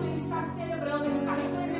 Ele está celebrando, ele está representando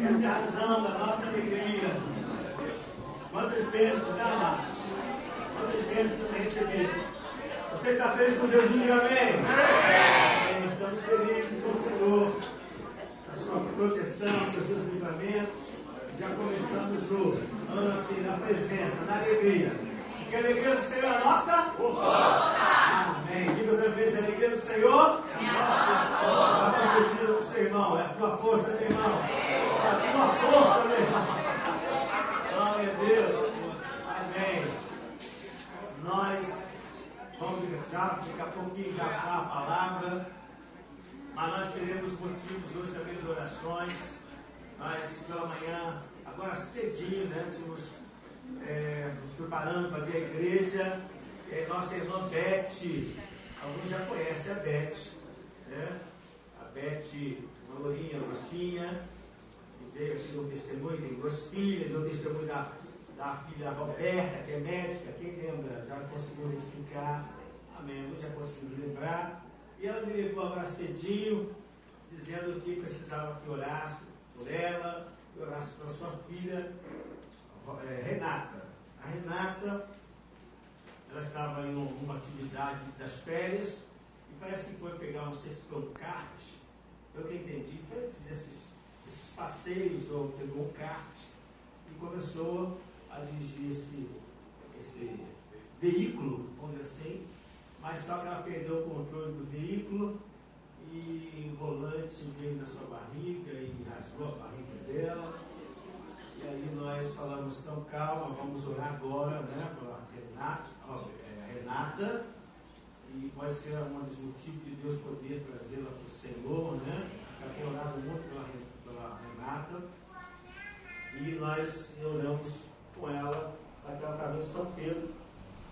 Essa é a razão da nossa alegria. Quantas bênçãos, né, amados? Quantas bênçãos tem recebido? Você está feliz com Jesus? Diga amém. Amém. Estamos felizes com o Senhor, a sua proteção, com os seus livramentos. Já começamos o ano assim, na presença, na alegria. Porque a alegria do Senhor é a nossa força. Amém. Diga outra vez, a alegria do Senhor é a nossa força. Está competindo com o seu irmão, é a tua força, meu irmão. É a tua força, meu irmão. Glória a Deus. Amém. Nós vamos daqui a pouquinho engatar a palavra, mas nós teremos motivos hoje também de orações. Nós pela manhã, agora cedinho, né, tínhamos nos preparando para vir à igreja. Nossa irmã Beth, alguns já conhecem a Beth, né? A Beth, uma lourinha, roxinha, que veio aqui no testemunho, tem 2 filhas, no testemunho da filha Roberta, que é médica. Quem lembra? Já conseguiu identificar? Amém, eu já consegui lembrar. E ela me levou agora cedinho, dizendo que precisava que orasse por ela, que orasse pela sua filha Renata. A Renata, ela estava em uma atividade das férias e parece que foi pegar, não sei se foi um kart, pelo que eu entendi, foi esses passeios, ou pegou um kart e começou a dirigir esse veículo, vamos dizer assim, mas só que ela perdeu o controle do veículo e o volante veio na sua barriga e rasgou a barriga dela. E aí nós falamos, então calma, vamos orar agora, né, pela Renata, e pode ser um dos motivos de Deus poder trazê-la para o Senhor, né? Ela tem orado muito pela Renata, e nós oramos com ela, para que ela estava em São Pedro,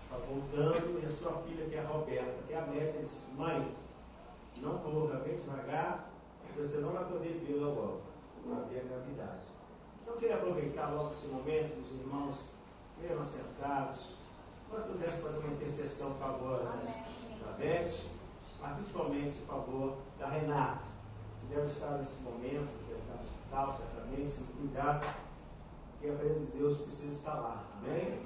está voltando, e a sua filha, que é a Roberta, que é a médica, disse: mãe, não corra, vem devagar, porque você não vai poder vê-la logo, vai ver a gravidade. Então eu queria aproveitar logo esse momento, os irmãos mesmo assentados, nós pudéssemos fazer uma intercessão a favor da Beth, mas principalmente a favor da Renata, que deve estar nesse momento, deve estar no hospital, certamente, sendo cuidado, porque a presença de Deus precisa estar lá, amém?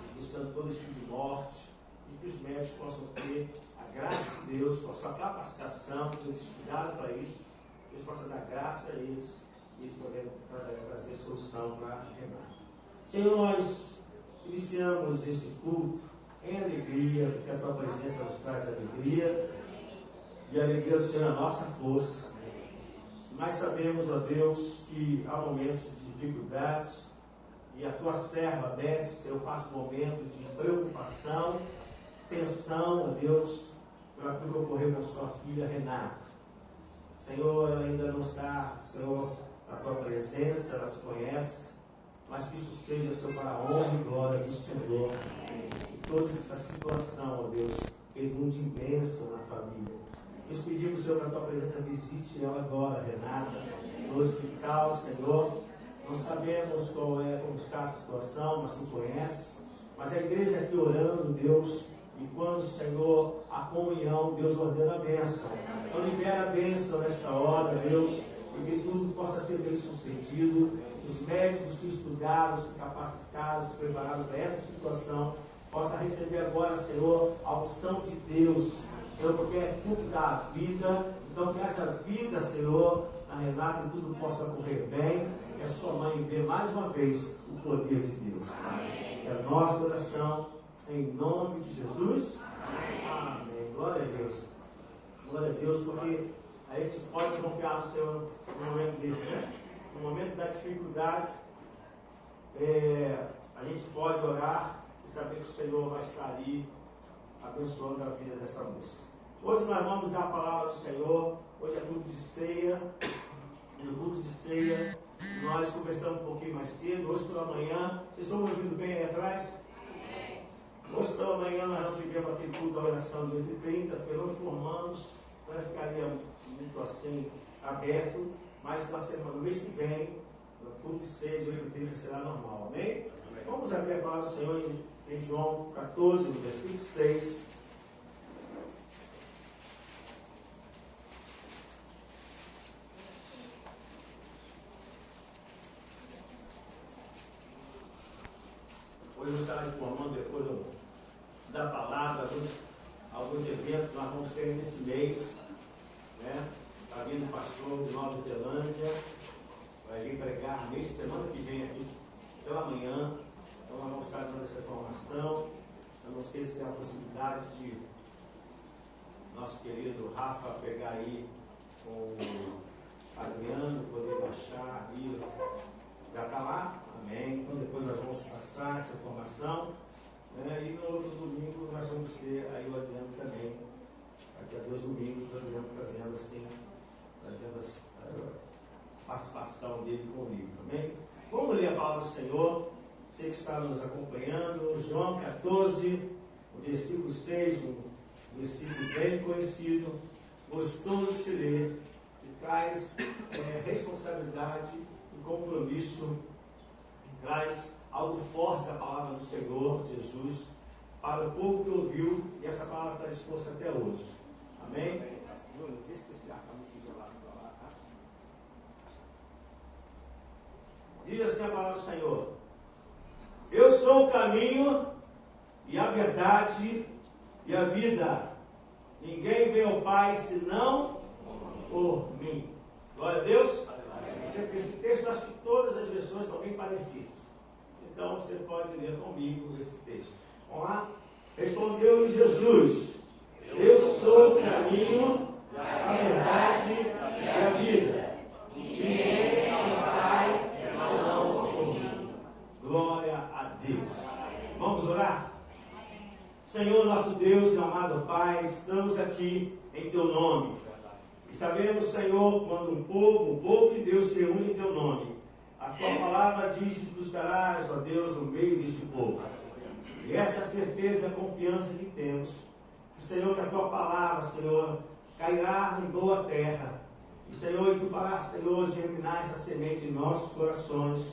Expulsando todo esse tipo de morte, e que os médicos possam ter a graça de Deus, com a sua capacitação, que eles estudaram para isso, Deus possa dar graça a eles, e eles poderem trazer solução para a Renata. Senhor, nós iniciamos esse culto em alegria, porque a tua presença nos traz alegria, e a alegria do Senhor é a nossa força. Nós sabemos, ó Deus, que há momentos de dificuldades, e a tua serva, Beth, Senhor, passa um momento de preocupação, tensão, ó Deus, pelo que ocorreu com a sua filha Renata. Senhor, ela ainda não está, Senhor, na tua presença, ela te conhece, mas que isso seja, Senhor, para a honra e glória do Senhor. E toda essa situação, ó Deus, redunde em bênção na família. Nós pedimos, Senhor, que a tua presença visite ela agora, Renata, no hospital, Senhor. Não sabemos como está a situação, mas tu conheces. Mas a igreja aqui orando, Deus, e quando, Senhor, a comunhão, Deus ordena a bênção. Então libera a bênção nesta hora, Deus, e que tudo possa ser bem sucedido. Os médicos que estudaram, se capacitaram, se prepararam para essa situação, possa receber agora, Senhor, a unção de Deus, Senhor, porque é tu que dá a vida. Então que haja vida, Senhor, na Renata, e tudo possa correr bem, que a sua mãe vê mais uma vez o poder de Deus. Amém. É a nossa oração, em nome de Jesus. Amém. Glória a Deus. Glória a Deus, porque a gente pode confiar no Senhor no momento desse, né? No momento da dificuldade, a gente pode orar e saber que o Senhor vai estar ali abençoando a vida dessa moça. Hoje nós vamos dar a palavra do Senhor. Hoje é culto de ceia. E no culto de ceia nós começamos um pouquinho mais cedo. Hoje pela manhã, vocês estão me ouvindo bem aí atrás? Hoje pela manhã nós não tivemos aquele culto da oração de 8h30, pelo formamos, então ficaria muito assim aberto. Mas na semana, no mês que vem, no culto de 6, 8h30 será normal, amém? Vamos abrir a palavra do Senhor em João 14, no versículo 6. Jesus estará informando depois da palavra, alguns eventos que nós vamos ter nesse mês. Está vindo o pastor de Nova Zelândia, vai vir pregar nesta semana que vem aqui pela manhã. Então nós vamos estar dando essa informação. Eu não sei se tem a possibilidade de nosso querido Rafa pegar aí com o Adriano, poder baixar e já está lá, amém. Então depois nós vamos passar essa informação, e no outro domingo nós vamos ter aí o Adriano também, daqui a 2 domingos o Adriano trazendo a participação dele com o livro, amém. Vamos ler a palavra do Senhor, você que está nos acompanhando, João 14, o versículo 6, um versículo bem conhecido, gostoso de se ler, que traz responsabilidade e compromisso, traz algo forte da palavra do Senhor Jesus para o povo que ouviu, e essa palavra traz força até hoje. Amém? Júlio, vê se esse ar está muito gelado para lá, tá? Diz assim a palavra do Senhor: eu sou o caminho e a verdade e a vida. Ninguém vem ao Pai senão por mim. Glória a Deus. Esse texto, acho que todas as versões estão bem parecidas. Então você pode ler comigo esse texto. Vamos lá? Respondeu-lhe Jesus: eu sou o caminho, a verdade e a vida. Ninguém vem ao Pai senão por mim. Glória a Deus. Vamos orar? Senhor nosso Deus e amado Pai, estamos aqui em Teu nome. E sabemos, Senhor, quando um povo de Deus se reúne em Teu nome, a Tua palavra diz que Tu estarás, ó Deus, no meio deste povo. E essa é a certeza e a confiança que temos. Que, Senhor, que a Tua palavra, Senhor, cairá em boa terra. E, Senhor, que Tu farás, Senhor, germinar essa semente em nossos corações.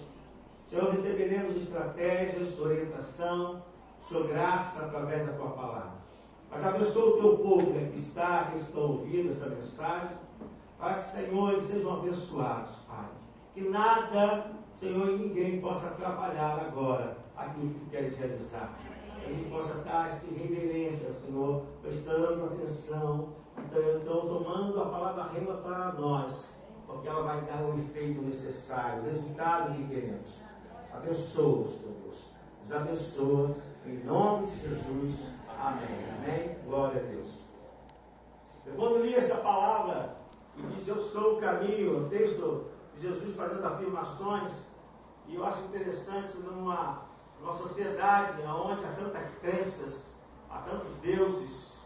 Senhor, receberemos estratégias, orientação, Sua graça através da Tua palavra. Mas abençoa o Teu povo que aqui está, que estão ouvindo esta mensagem, para que, Senhor, eles sejam abençoados, Pai. Que nada, Senhor, e ninguém possa atrapalhar agora aquilo que Tu queres realizar. Que a gente possa estar em reverência, Senhor, prestando atenção, então tomando a palavra rema para nós, porque ela vai dar o efeito necessário, o resultado que queremos. Abençoa, Senhor Deus. Nos abençoa, em nome de Jesus. Amém. Amém. Glória a Deus. Eu, quando li essa palavra, que diz eu sou o caminho, o texto de Jesus fazendo afirmações, e eu acho interessante numa sociedade onde há tantas crenças, há tantos deuses,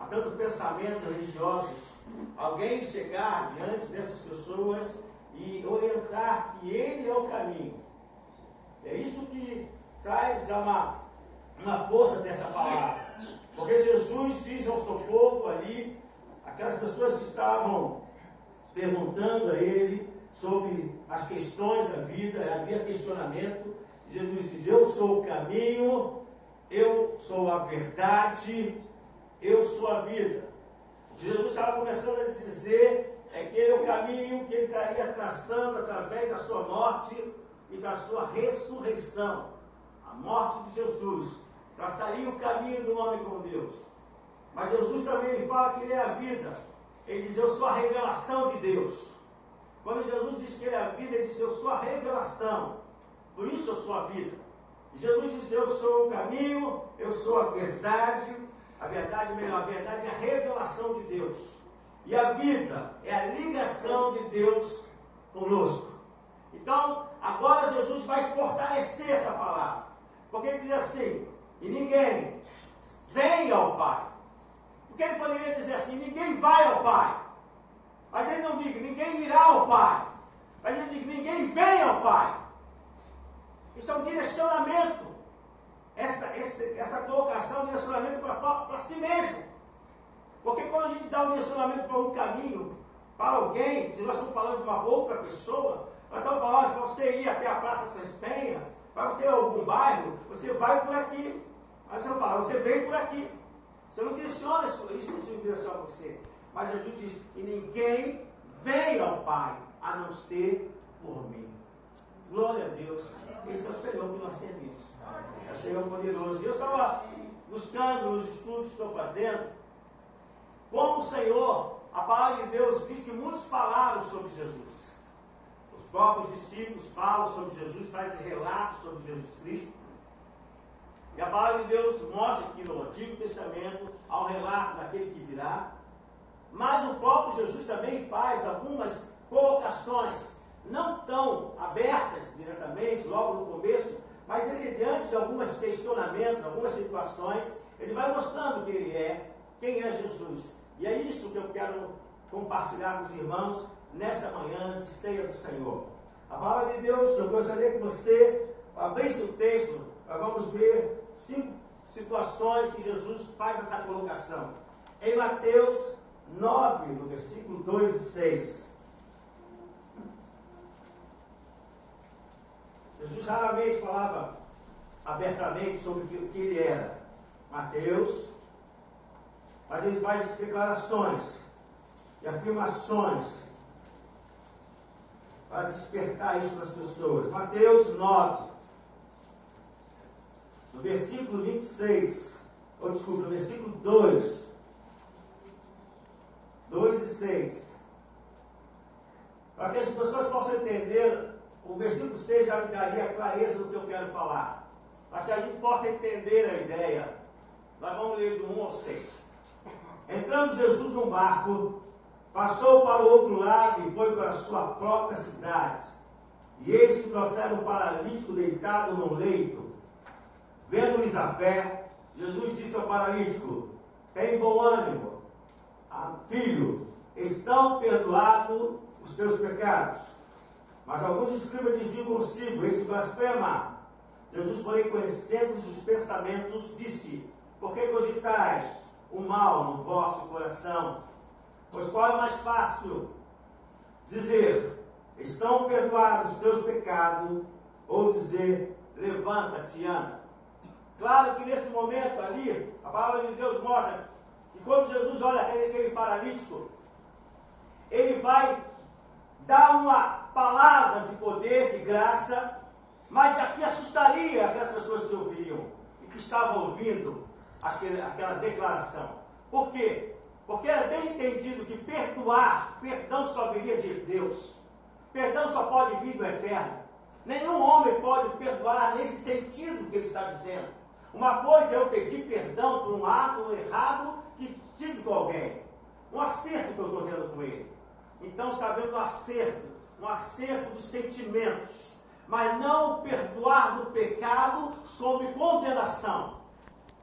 há tantos pensamentos religiosos, alguém chegar diante dessas pessoas e orientar que Ele é o caminho. É isso que traz uma força dessa palavra. Porque Jesus diz ao seu povo ali, aquelas pessoas que estavam perguntando a Ele sobre as questões da vida, havia questionamento. Jesus diz: eu sou o caminho, eu sou a verdade, eu sou a vida. Jesus estava começando a dizer que Ele é o caminho que Ele estaria traçando através da sua morte e da sua ressurreição. A morte de Jesus traçaria o caminho do homem com Deus. Mas Jesus também fala que Ele é a vida. Ele diz: eu sou a revelação de Deus. Quando Jesus diz que Ele é a vida, Ele diz: eu sou a revelação. Por isso eu sou a vida. E Jesus diz: eu sou o caminho, eu sou a verdade. A verdade é a revelação de Deus. E a vida é a ligação de Deus conosco. Então, agora Jesus vai fortalecer essa palavra. Porque Ele diz assim: e ninguém vem ao Pai. Porque Ele poderia dizer assim: ninguém vai ao Pai. Mas Ele não diz ninguém irá ao Pai. Mas Ele diz ninguém vem ao Pai. Isso é um direcionamento. Essa colocação, um direcionamento para si mesmo. Porque quando a gente dá um direcionamento para um caminho, para alguém, se nós estamos falando de uma outra pessoa, nós estamos falando para você ir até a Praça Sans Penha, para você ir a algum bairro, você vai por aqui. Aí você fala: você vem por aqui. Você não direciona isso em direção a você. Mas Jesus diz: e ninguém vem ao Pai, a não ser por mim. Glória a Deus. Deus. Esse é o Senhor que nós servimos. É o Senhor poderoso. E eu estava buscando nos estudos que estou fazendo, como o Senhor, a palavra de Deus diz que muitos falaram sobre Jesus. Os próprios discípulos falam sobre Jesus, trazem relatos sobre Jesus Cristo. E a palavra de Deus mostra que no Antigo Testamento há um relato daquele que virá. Mas o próprio Jesus também faz algumas colocações, não tão abertas diretamente, logo no começo, mas ele, diante de alguns questionamentos, algumas situações, ele vai mostrando quem ele é, quem é Jesus. E é isso que eu quero compartilhar com os irmãos nesta manhã de ceia do Senhor. A palavra de Deus, eu gostaria que você abrisse o texto, nós vamos ver 5 situações que Jesus faz essa colocação. Em Mateus 9, no versículo 2 e 6. Jesus raramente falava abertamente sobre o que ele era. Mateus, mas ele faz declarações e afirmações para despertar isso nas pessoas. Mateus 9, no versículo 26, no versículo 2 e 6. Para que as pessoas possam entender, o versículo 6 já me daria a clareza do que eu quero falar. Para que a gente possa entender a ideia, nós vamos ler do 1 ao 6. Entrando Jesus num barco, passou para o outro lado e foi para a sua própria cidade. E eis que trouxeram um paralítico deitado num leito. Vendo-lhes a fé, Jesus disse ao paralítico: tem bom ânimo, filho, estão perdoados os teus pecados. Mas alguns escribas diziam consigo: esse blasfema. Jesus, porém, conhecendo os pensamentos, disse: por que cogitais o mal no vosso coração? Pois qual é mais fácil dizer: estão perdoados os teus pecados, ou dizer: levanta-te e anda? Claro que nesse momento ali, a palavra de Deus mostra que quando Jesus olha aquele paralítico, ele vai dar uma palavra de poder, de graça, mas aqui assustaria aquelas pessoas que ouviam e que estavam ouvindo aquela declaração. Por quê? Porque era bem entendido que perdão só viria de Deus. Perdão só pode vir do Eterno. Nenhum homem pode perdoar nesse sentido que ele está dizendo. Uma coisa é eu pedir perdão por um ato errado que tive com alguém. Um acerto que eu estou tendo com ele. Então está havendo um acerto dos sentimentos. Mas não perdoar do pecado sob condenação.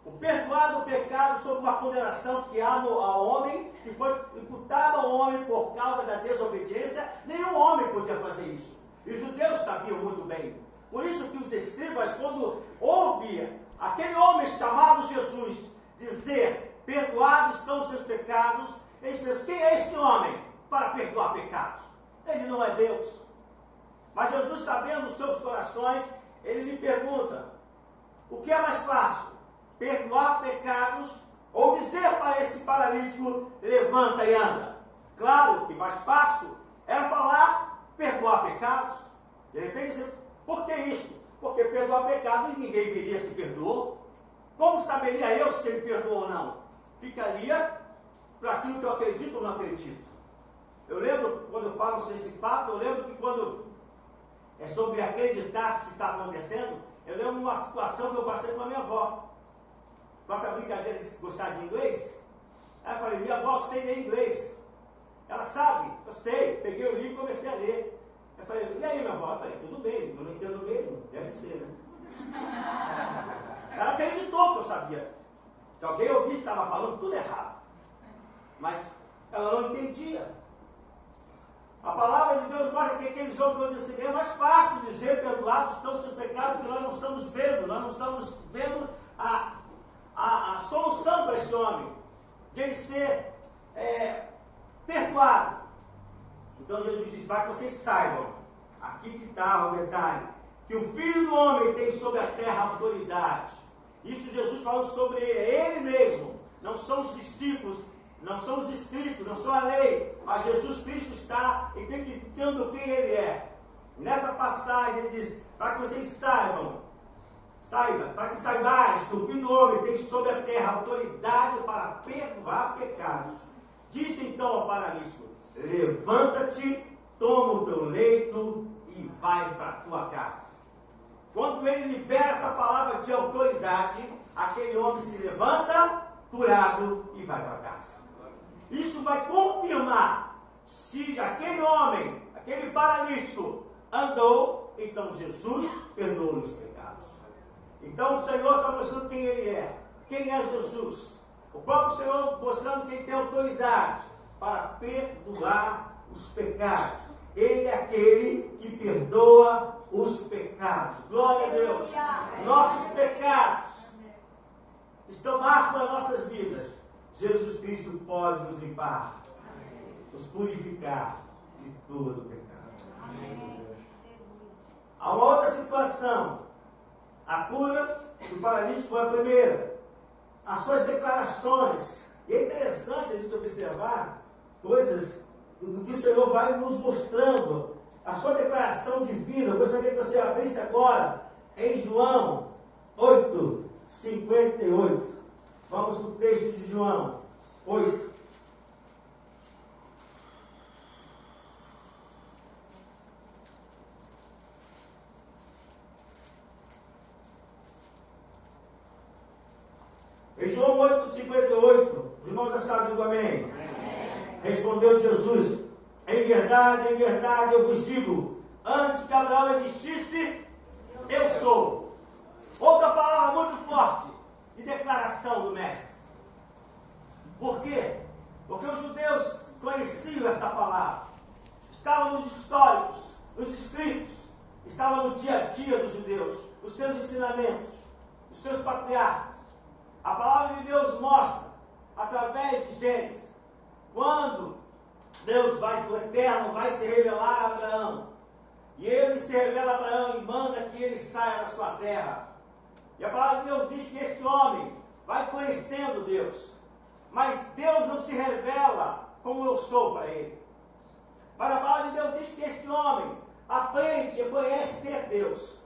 O perdoar do pecado sob uma condenação que há ao homem, que foi imputado ao homem por causa da desobediência, nenhum homem podia fazer isso. E os judeus sabiam muito bem. Por isso que os escribas, quando ouvia aquele homem chamado Jesus dizer: perdoados estão os seus pecados, eles pensam: quem é este homem para perdoar pecados? Ele não é Deus. Mas Jesus, sabendo os seus corações, ele lhe pergunta: o que é mais fácil? Perdoar pecados ou dizer para esse paralítico: levanta e anda? Claro que mais fácil era falar: perdoar pecados. De repente, por que isso? Porque perdoar pecado e ninguém veria se perdoou. Como saberia eu se ele perdoou ou não? Ficaria para aquilo que eu acredito ou não acredito. Eu lembro, quando eu falo sobre esse fato, eu lembro que quando é sobre acreditar se está acontecendo, eu lembro de uma situação que eu passei com a minha avó. Faça a brincadeira de gostar de inglês? Aí eu falei: minha avó, eu sei ler inglês. Ela sabe? Eu sei. Peguei o livro e comecei a ler. Eu falei: e aí, minha avó? Eu falei: tudo bem, eu não entendo mesmo. Deve ser, né? Ela acreditou que eu sabia. Se alguém ouvisse, estava falando tudo errado. Mas ela não entendia. A palavra de Deus mostra que aqueles homens vão dizer assim: é mais fácil dizer perdoados estão os seus pecados, porque nós não estamos vendo. Nós não estamos vendo a solução para esse homem, de ele ser perdoado. Então Jesus diz: para que vocês saibam, aqui que está o detalhe, que o Filho do Homem tem sobre a terra autoridade. Isso Jesus falou sobre ele mesmo. Não são os discípulos, não são os escritos, não são a lei, mas Jesus Cristo está identificando quem ele é. E nessa passagem ele diz, para que vocês para que saibais que o Filho do Homem tem sobre a terra autoridade para perdoar pecados. Disse então ao paralítico, levanta-te, toma o teu leito e vai para a tua casa. Quando ele libera essa palavra de autoridade, aquele homem se levanta, curado, e vai para casa. Isso vai confirmar se aquele homem, aquele paralítico, andou, então Jesus perdoou os pecados. Então o Senhor está mostrando quem Ele é. Quem é Jesus? O próprio Senhor mostrando que Ele tem autoridade para perdoar os pecados. Ele é aquele que perdoa os pecados. Glória a Deus. Nossos pecados estão marcados nas nossas vidas. Jesus Cristo pode nos limpar, nos purificar de todo o pecado. Há uma outra situação. A cura do paralítico foi a primeira. As suas declarações. E é interessante a gente observar coisas do que o Senhor vai nos mostrando. A sua declaração divina. Eu gostaria que você abrisse agora em João 8:58. Vamos para o texto de João 8. Em João 8:58, os irmãos já sabem, digo amém. Respondeu Jesus, em verdade eu vos digo, antes que Abraão existisse, eu sou. Outra palavra muito forte de declaração do Mestre. Por quê? Porque os judeus conheciam esta palavra. Estava nos históricos, nos escritos, estava no dia a dia dos judeus, os seus ensinamentos, os seus patriarcas. A palavra de Deus mostra, através de Gênesis, quando Deus o Eterno vai se revelar a Abraão. E ele se revela a Abraão e manda que ele saia da sua terra. E a palavra de Deus diz que este homem vai conhecendo Deus. Mas Deus não se revela como eu sou para ele. Mas a palavra de Deus diz que este homem aprende e conhece ser Deus.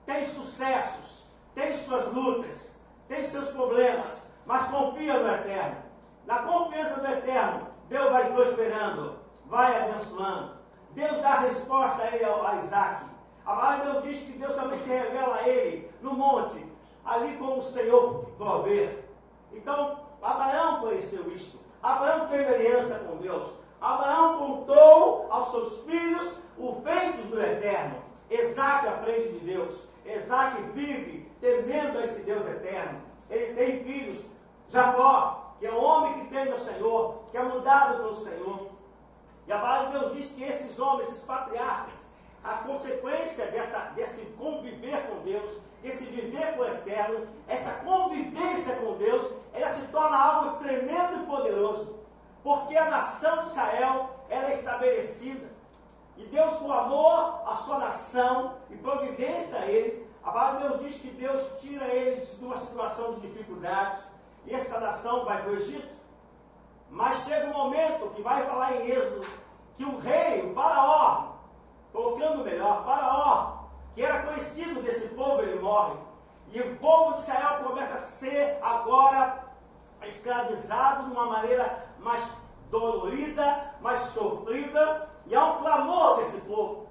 Tem sucessos, tem suas lutas, tem seus problemas, mas confia no Eterno. Na confiança do Eterno, Deus vai prosperando, vai abençoando. Deus dá a resposta a ele, a Isaac. A palavra de Deus diz que Deus também se revela a ele no monte, ali como o Senhor prover. Então, Abraão conheceu isso. Abraão teve aliança com Deus. Abraão contou aos seus filhos os feitos do Eterno. Isaac aprende de Deus. Isaac vive temendo esse Deus eterno. Ele tem filhos. Jacó, que é um homem que teme o Senhor, que é mudado pelo Senhor. E a palavra de Deus diz que esses homens, esses patriarcas, a consequência desse conviver com Deus, esse viver com o Eterno, essa convivência com Deus, ela se torna algo tremendo e poderoso. Porque a nação de Israel, ela é estabelecida. E Deus, com amor à sua nação e providência a eles, a palavra de Deus diz que Deus tira eles de uma situação de dificuldades. E essa nação vai para o Egito. Mas chega um momento que vai falar em Êxodo, que o rei, o faraó, colocando melhor, faraó, que era conhecido desse povo, ele morre. E o povo de Israel começa a ser agora escravizado de uma maneira mais dolorida, mais sofrida. E há um clamor desse povo.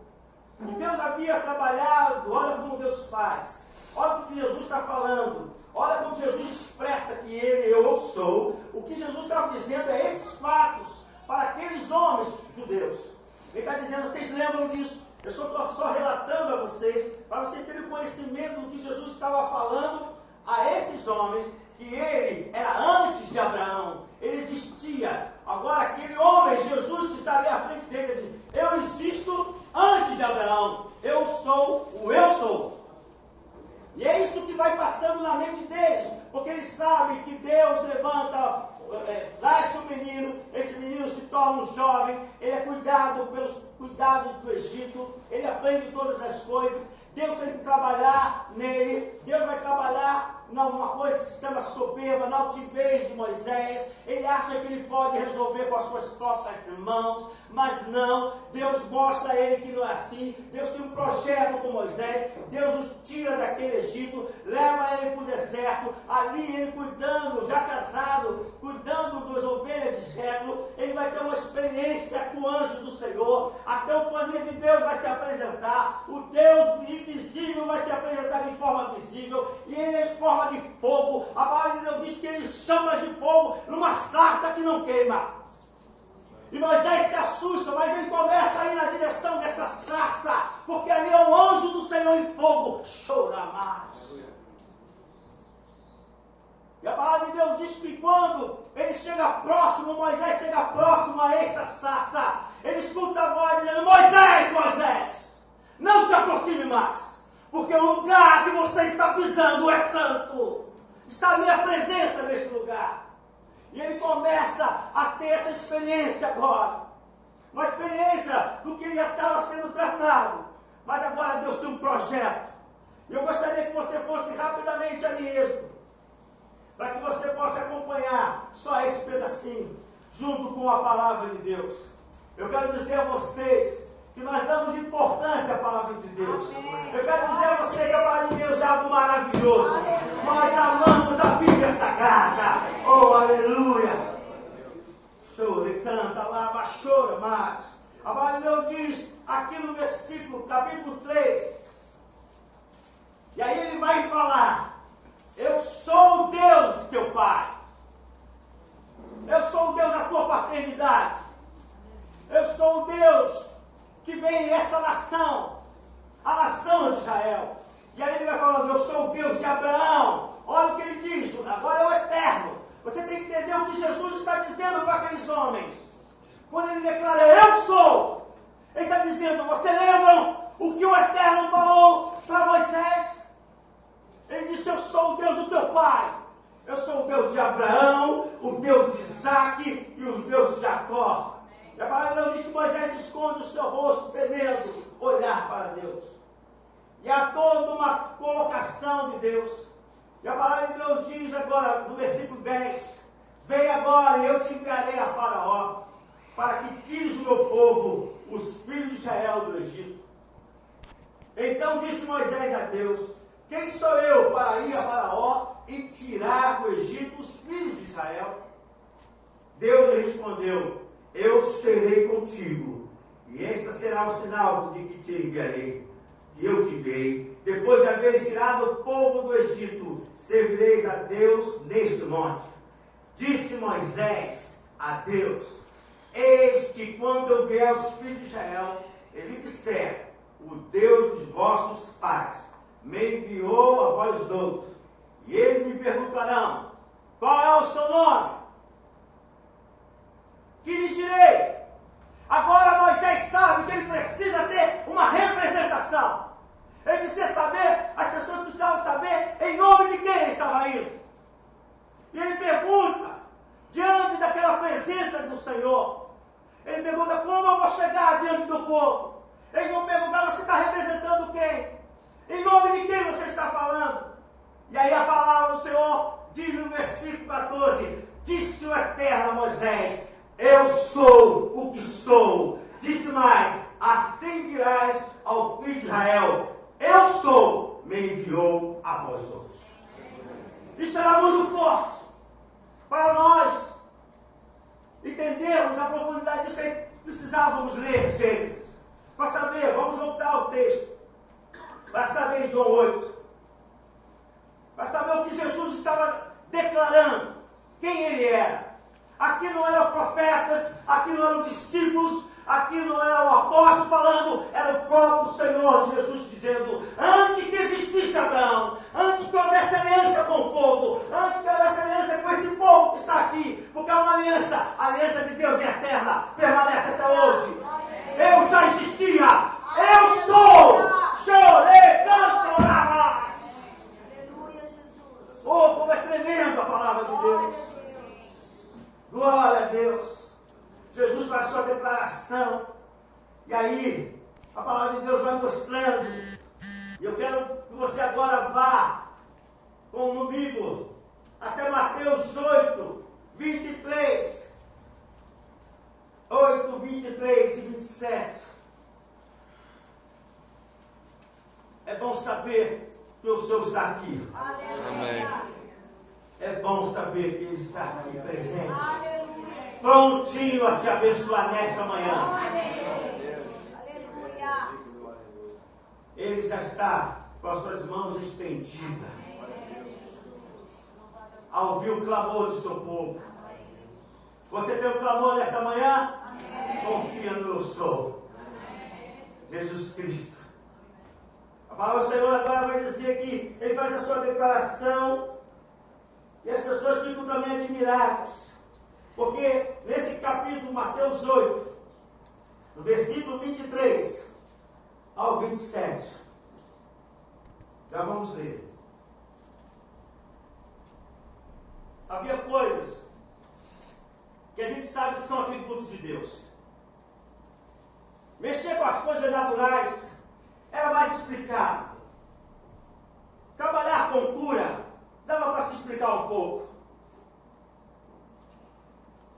E Deus havia trabalhado, olha como Deus faz. Olha o que Jesus está falando. Olha como Jesus expressa que Ele, eu sou. O que Jesus estava dizendo é esses fatos para aqueles homens judeus. Ele está dizendo, vocês lembram disso? Eu estou só relatando a vocês, para vocês terem conhecimento do que Jesus estava falando a esses homens, que Ele era antes de Abraão. Ele existia. Agora aquele homem, Jesus, está ali à frente dele, ele diz, eu existo antes de Abraão. Eu sou o eu sou. E é isso que vai passando na mente deles, porque eles sabem que Deus levanta, nasce um menino, esse menino se torna um jovem, ele é cuidado pelos cuidados do Egito, ele aprende todas as coisas, Deus tem que trabalhar nele, Deus vai trabalhar numa coisa que se chama soberba, na altivez de Moisés. Ele acha que ele pode resolver com as suas próprias mãos, mas não. Deus mostra a ele que não é assim. Deus tem um projeto com Moisés. Deus os tira daquele Egito, leva ele para o deserto. Ali ele cuidando, já casado, cuidando das ovelhas de Jetro, ele vai ter uma experiência com o anjo do Senhor. A teofania de Deus vai se apresentar. O Deus invisível vai se apresentar de forma visível. E ele é de forma de fogo. A palavra de Deus diz que ele chama de fogo numa sarça que não queima. E Moisés se assusta, mas ele começa a ir na direção dessa sarça, porque ali é o anjo do Senhor em fogo. Chora mais. E a palavra de Deus diz que quando ele chega próximo, Moisés chega próximo a essa sarça, ele escuta a voz dizendo: Moisés, Moisés, não se aproxime mais, porque o lugar que você está pisando é santo. Está a minha presença nesse lugar. E ele começa a ter essa experiência agora. Uma experiência do que ele já estava sendo tratado. Mas agora Deus tem um projeto. E eu gostaria que você fosse rapidamente ali mesmo, para que você possa acompanhar só esse pedacinho, junto com a palavra de Deus. Eu quero dizer a vocês que nós damos importância à palavra de Deus. Amém. Eu quero dizer a você que a palavra de Deus é algo maravilhoso. Aleluia. Nós amamos a Bíblia Sagrada. Oh, aleluia. Chora e canta, lava, chora mais. A palavra de Deus diz aqui no versículo, capítulo 3. E aí ele vai falar: eu sou o Deus de teu pai. Eu sou o Deus da tua paternidade. Eu sou o Deus que vem essa nação, a nação de Israel. E aí ele vai falando: eu sou o Deus de Abraão. Olha o que ele diz, agora é o eterno. Você tem que entender o que Jesus está dizendo para aqueles homens. Quando ele declara: eu sou, ele está dizendo: você lembram o que o eterno falou para Moisés? Ele disse: eu sou o Deus do teu pai. Eu sou o Deus de Abraão, o Deus de Isaac e o Deus de Jacó. E a palavra de Deus diz que Moisés esconde o seu rosto, temendo olhar para Deus. E há toda uma colocação de Deus. E a palavra de Deus diz agora, no versículo 10: vem agora e eu te enviarei a Faraó, para que tires o meu povo, os filhos de Israel, do Egito. Então disse Moisés a Deus: quem sou eu para ir a Faraó e tirar do Egito os filhos de Israel? Deus lhe respondeu: eu serei contigo, e este será o sinal de que te enviarei, que eu te enviei. Depois de haveres tirado o povo do Egito, servireis a Deus neste monte. Disse Moisés a Deus: eis que quando eu vier aos filhos de Israel, ele disser: o Deus dos vossos pais me enviou a vós outros, e eles me perguntarão: qual é o seu nome? Que lhes direi? Agora Moisés sabe que ele precisa ter uma representação. Ele precisa saber, as pessoas precisavam saber em nome de quem ele estava indo. E ele pergunta, diante daquela presença do Senhor, ele pergunta: como eu vou chegar diante do povo? Eles vão perguntar: você está representando quem? Em nome de quem você está falando? E aí a palavra do Senhor diz no versículo 14: disse o Eterno a Moisés: eu sou o que sou. Disse mais: assim dirás ao filho de Israel: eu sou, me enviou a vós outros. Isso era muito forte para nós entendermos a profundidade disso. Precisávamos ler Gênesis para saber. Vamos voltar ao texto para saber em João 8, para saber o que Jesus estava declarando, quem ele era. Aqui não eram profetas, aqui não eram discípulos, aqui não era o apóstolo falando, era o próprio Senhor Jesus dizendo: antes que existisse Abraão, antes que houvesse aliança com o povo, antes que houvesse aliança com esse povo que está aqui, porque é uma aliança, a aliança de Deus é eterna, permanece até hoje. Eu já existia, eu sou. Chorei, canto, orava. Aleluia, Jesus. Oh, como é tremendo a palavra de Deus. Glória a Deus. Jesus faz sua declaração. E aí, a palavra de Deus vai mostrando. E eu quero que você agora vá comigo até Mateus 8, 23. 8, 23 e 27. É bom saber que o Senhor está aqui. Aleluia. É bom saber que Ele está aqui presente. Aleluia. Prontinho a te abençoar nesta manhã. Aleluia. Ele já está com as suas mãos estendidas a ouvir o clamor do seu povo. Você tem um clamor nesta manhã? Confia no eu sou. Jesus Cristo. A palavra do Senhor agora vai dizer que Ele faz a sua declaração e as pessoas ficam também admiradas. Porque nesse capítulo, Mateus 8, no versículo 23 ao 27, já vamos ler. Havia coisas que a gente sabe que são atributos de Deus. Mexer com as coisas naturais era mais explicável. Trabalhar com cura dava para se explicar um pouco.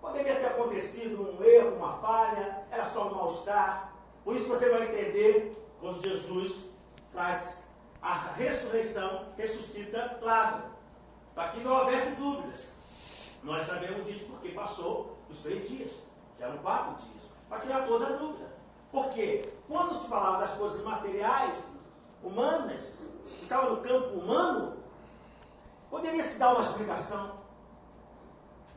Poderia ter acontecido um erro, uma falha, era só um mal-estar. Por isso você vai entender quando Jesus traz a ressurreição, ressuscita Lázaro, para que não houvesse dúvidas. Nós sabemos disso porque passou os 3 dias, já eram 4 dias, para tirar toda a dúvida. Porque quando se falava das coisas materiais, humanas, que estavam no campo humano, poderia se dar uma explicação.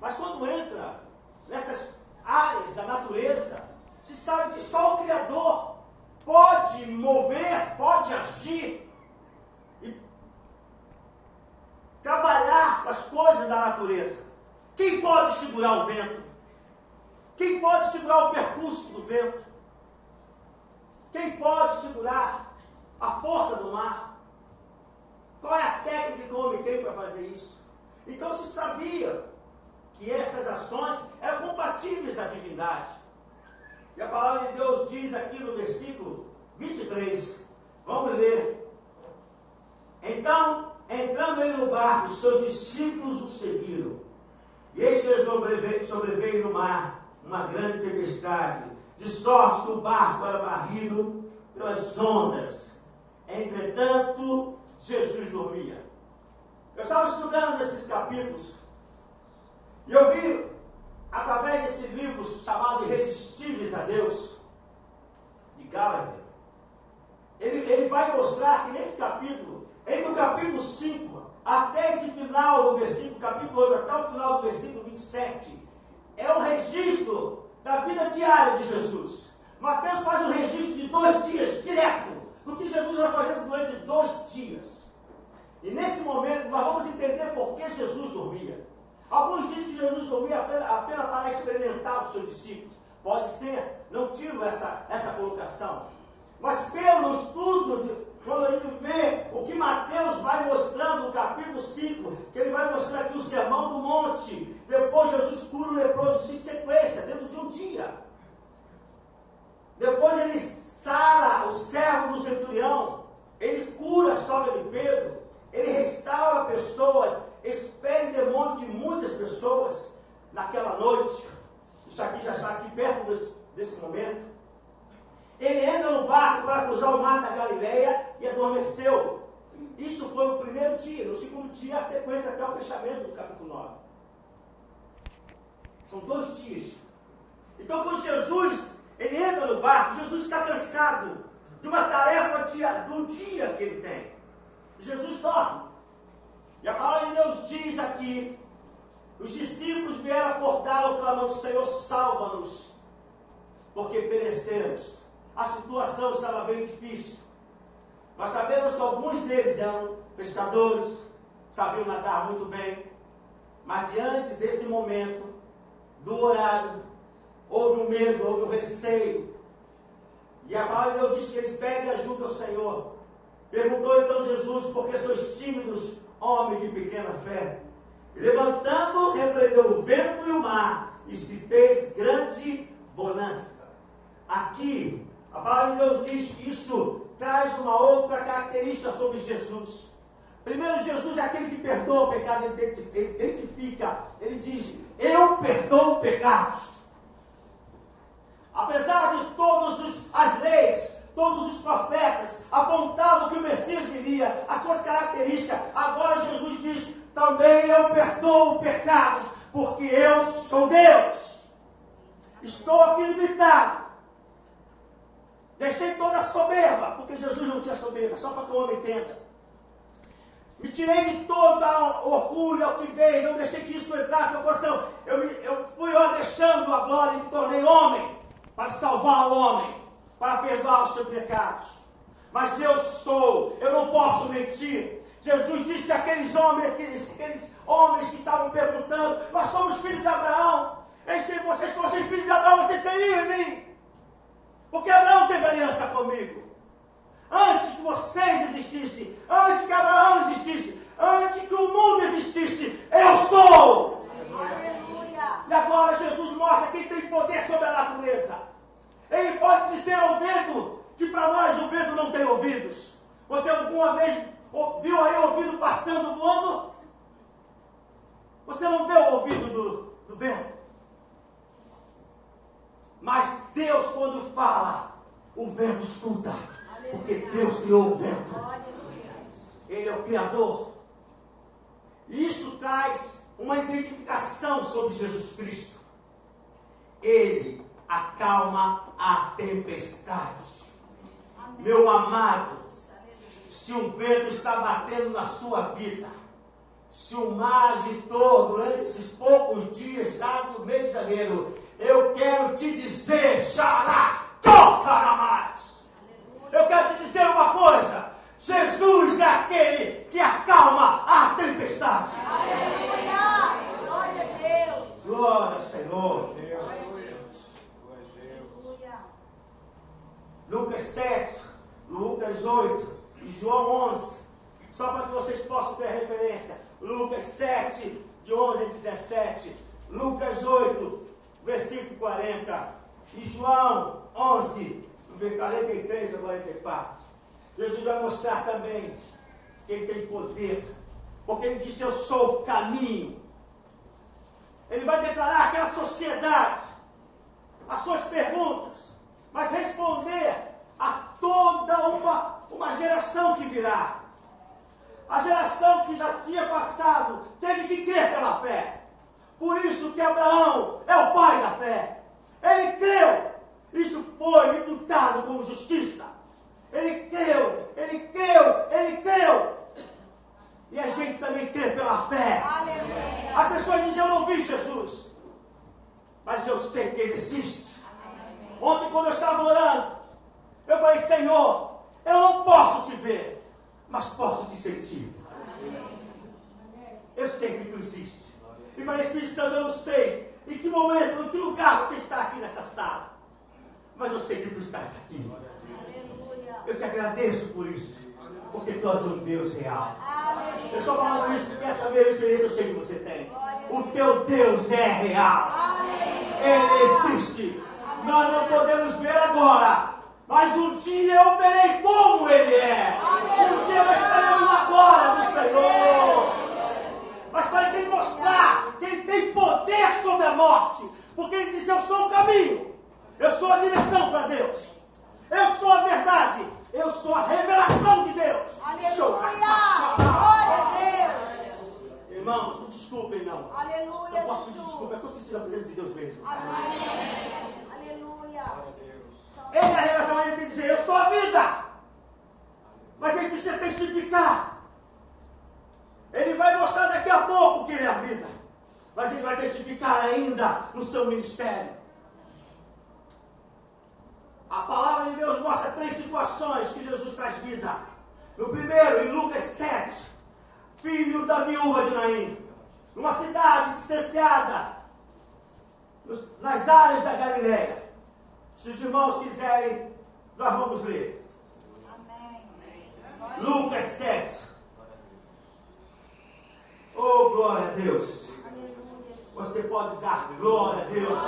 Mas quando entra nessas áreas da natureza, se sabe que só o Criador pode mover, pode agir e trabalhar com as coisas da natureza. Quem pode segurar o vento? Quem pode segurar o percurso do vento? Quem pode segurar a força do mar? Qual é a técnica que o homem tem para fazer isso? Então se sabia que essas ações eram compatíveis à divindade. E a palavra de Deus diz aqui no versículo 23, vamos ler. Então, entrando ele no barco, seus discípulos o seguiram. E eis que sobreveio no mar uma grande tempestade, de sorte que o barco era varrido pelas ondas. Entretanto, Jesus dormia. Eu estava estudando esses capítulos e eu vi, através desse livro chamado Irresistíveis a Deus, de Gallagher, ele vai mostrar que nesse capítulo, entre o capítulo 5 até esse final do versículo, capítulo 8, até o final do versículo 27, é um registro da vida diária de Jesus. Mateus faz um registro de 2 dias direto, do que Jesus vai fazendo durante 2 dias. E nesse momento nós vamos entender por que Jesus dormia. Alguns dizem que Jesus dormia apenas para experimentar os seus discípulos. Pode ser, não tiro essa colocação. Mas pelo estudo, quando a gente vê o que Mateus vai mostrando no capítulo 5, que ele vai mostrar aqui o sermão do monte, depois Jesus cura o leproso em sequência, dentro de um dia. Depois ele sara o servo do centurião, ele cura a sogra de Pedro, ele restaura pessoas, expele demônio de muitas pessoas naquela noite. Isso aqui já está aqui perto desse momento. Ele entra no barco para cruzar o mar da Galileia e adormeceu. Isso foi o primeiro dia. No segundo dia, a sequência até o fechamento do capítulo 9. São 2 dias. Então, quando Jesus ele entra no barco, Jesus está cansado de uma tarefa do dia que ele tem. Jesus dorme. E a palavra de Deus diz aqui, os discípulos vieram acordá-lo clamando, Senhor, salva-nos, porque perecemos. A situação estava bem difícil. Nós sabemos que alguns deles eram pescadores, sabiam nadar muito bem, mas diante desse momento, do horário, houve um medo, houve um receio. E a palavra de Deus diz que eles pedem ajuda ao Senhor. Perguntou então Jesus, por que sois tímidos, homem de pequena fé? E levantando, repreendeu o vento e o mar, e se fez grande bonança. Aqui, a palavra de Deus diz que isso traz uma outra característica sobre Jesus. Primeiro, Jesus é aquele que perdoa o pecado, ele identifica, ele diz, eu perdoo pecados. Apesar de todas as leis, todos os profetas apontavam que o Messias viria, as suas características, agora Jesus diz, também eu perdoo pecados, porque eu sou Deus. Estou aqui limitado. Deixei toda a soberba, porque Jesus não tinha soberba, só para que o homem entenda. Me tirei de todo o orgulho, altivez, não deixei que isso entrasse no coração. Eu fui deixando a glória e me tornei homem, para salvar o homem, para perdoar os seus pecados. Mas eu não posso mentir. Jesus disse àqueles homens, aqueles homens que estavam perguntando, nós somos filhos de Abraão. E se vocês fossem filhos de Abraão, vocês teriam em mim. Porque Abraão teve aliança comigo. Antes que vocês existissem, antes que Abraão existisse, antes que o mundo existisse, eu sou. Aleluia. E agora Jesus mostra quem tem poder sobre a natureza. Ele pode dizer ao vento, que para nós o vento não tem ouvidos. Você alguma vez viu aí o ouvido passando, voando? Você não vê o ouvido do vento? Mas Deus, quando fala, o vento escuta. Porque Deus criou o vento. Ele é o Criador. E isso traz uma identificação sobre Jesus Cristo. Ele acalma a tempestade. Meu amado, se o vento está batendo na sua vida, se o mar agitou durante esses poucos dias já do mês de janeiro, eu quero te dizer, xará, toca mais. Eu quero te dizer uma coisa, Jesus é aquele que acalma a tempestade. Aleluia! Glória a Deus! Glória ao Senhor! Lucas 7, Lucas 8 e João 11, só para que vocês possam ter referência. Lucas 7, de 11 a 17, Lucas 8, versículo 40, e João 11, do 43 a 44. Jesus vai mostrar também que ele tem poder, porque ele disse, eu sou o caminho. Ele vai declarar aquela sociedade, as suas perguntas, mas responder a toda uma geração que virá. A geração que já tinha passado teve que crer pela fé. Por isso que Abraão é o pai da fé. Ele creu. Isso foi imputado como justiça. Ele creu, ele creu, ele creu. E a gente também crê pela fé. Aleluia. As pessoas dizem, eu não vi Jesus, mas eu sei que ele existe. Ontem, quando eu estava orando, eu falei, Senhor, eu não posso te ver, mas posso te sentir. Eu sei que tu existe. E falei, Espírito Santo, eu não sei em que momento, em que lugar você está aqui nessa sala, mas eu sei que tu estás aqui. Eu te agradeço por isso, porque tu és um Deus real. Eu estou falando isso porque essa mesma experiência eu sei que você tem. O teu Deus é real. Ele existe. Nós não podemos ver agora, mas um dia eu verei como ele é. Um dia nós estaremos na glória do Senhor. Mas para ele mostrar que ele tem poder sobre a morte, porque ele disse, eu sou o caminho, eu sou a direção para Deus, eu sou a verdade, eu sou a revelação de Deus. Aleluia! Glória a Deus! Irmãos, não desculpem não. Aleluia! Não posso pedir desculpa, é que eu senti a presença de Deus mesmo. Amém! Aleluia! Ele é a revelação, ele tem que dizer, eu sou a vida. Mas ele precisa testificar. Ele vai mostrar daqui a pouco que ele é a vida. Mas ele vai testificar ainda no seu ministério. A palavra de Deus mostra 3 situações que Jesus traz vida. No primeiro, em Lucas 7, filho da viúva de Naim, numa cidade distanciada, nas áreas da Galileia. Se os irmãos quiserem, nós vamos ler. Amém. Lucas 7. Oh, glória a Deus. Você pode dar glória a Deus.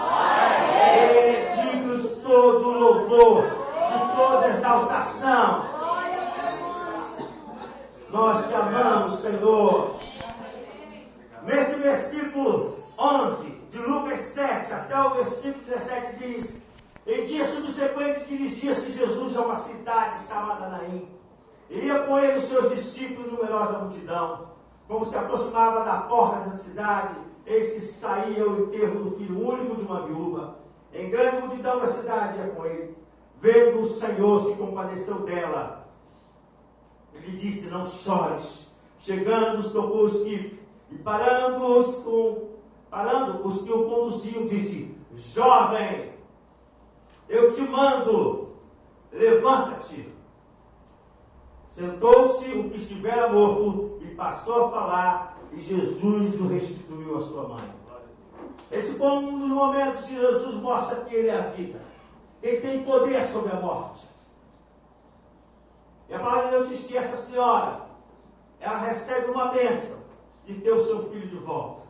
Ele é digno de todo louvor, de toda exaltação. Nós te amamos, Senhor. Nesse versículo 11 de Lucas 7 até o versículo 17 diz: em dia subsequente dirigia-se Jesus a uma cidade chamada Naim. E ia com ele os seus discípulos e numerosa multidão. Como se aproximava da porta da cidade, eis que saía o enterro do filho único de uma viúva. Em grande multidão da cidade ia com ele. Vendo o Senhor, se compadeceu dela. Ele disse: não chores. Chegando, tocou o esquife. E parando os que o conduziam, disse: jovem, eu te mando, levanta-te. Sentou-se o que estivera morto e passou a falar, e Jesus o restituiu à sua mãe. Esse foi um dos momentos que Jesus mostra que ele é a vida, ele tem poder sobre a morte. E a palavra de Deus diz que essa senhora, ela recebe uma bênção de ter o seu filho de volta.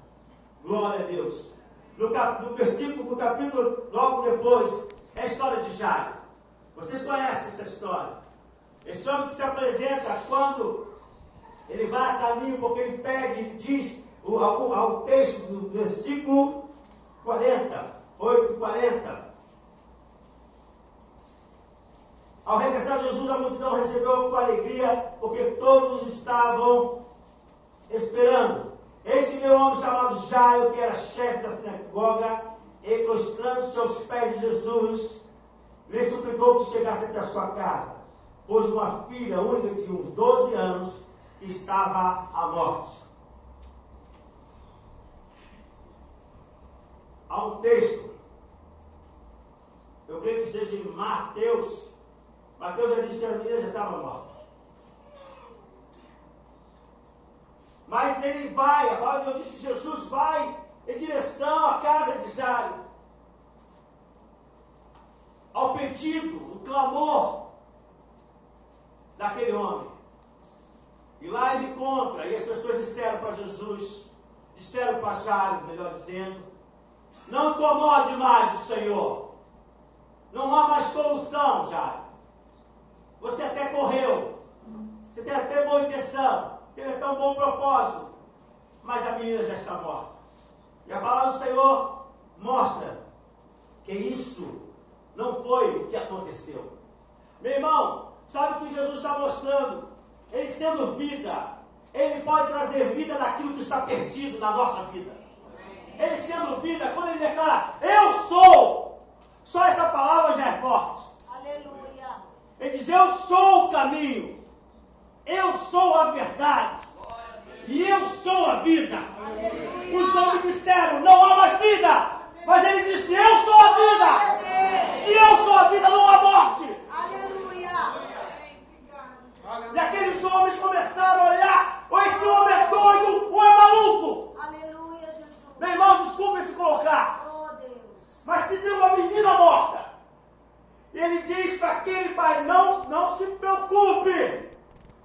Glória a Deus. No capítulo, logo depois, é a história de Jairo. Vocês conhecem essa história. Esse homem que se apresenta quando ele vai a caminho, porque ele pede, ele diz ao texto do versículo 8:40. Ao regressar Jesus, a multidão recebeu com alegria, porque todos estavam esperando. Eis que veio um homem chamado Jairo, que era chefe da sinagoga, e prostrando-se aos pés de Jesus, lhe suplicou que chegasse até a sua casa, pois uma filha única de uns 12 anos que estava à morte. Há um texto, eu creio que seja em Mateus já disse que a menina já estava morta. Mas ele vai, a palavra de Deus diz que Jesus vai em direção à casa de Jairo, ao pedido, o clamor daquele homem. E lá ele encontra, e as pessoas disseram para Jesus, disseram para Jairo, melhor dizendo: não incomode mais o Senhor, não há mais solução, Jairo. Você até correu, você tem até boa intenção, teve até um bom propósito, mas a menina já está morta. E a palavra do Senhor mostra que isso não foi o que aconteceu. Meu irmão, sabe o que Jesus está mostrando? Ele sendo vida, ele pode trazer vida daquilo que está perdido na nossa vida. Ele sendo vida, quando ele declara: eu sou, só essa palavra já é forte. Aleluia. Ele diz: eu sou o caminho, eu sou a verdade, e eu sou a vida. Aleluia. Os homens disseram: não há mais vida, mas ele disse: eu sou a vida. Se eu sou a vida, não há morte. Aleluia. E aqueles homens começaram a olhar: ou esse homem é doido, ou é maluco. Aleluia, Jesus. Meu irmão, desculpe se colocar, Oh, Deus. mas se tem uma menina morta, e ele diz para aquele pai: não se preocupe,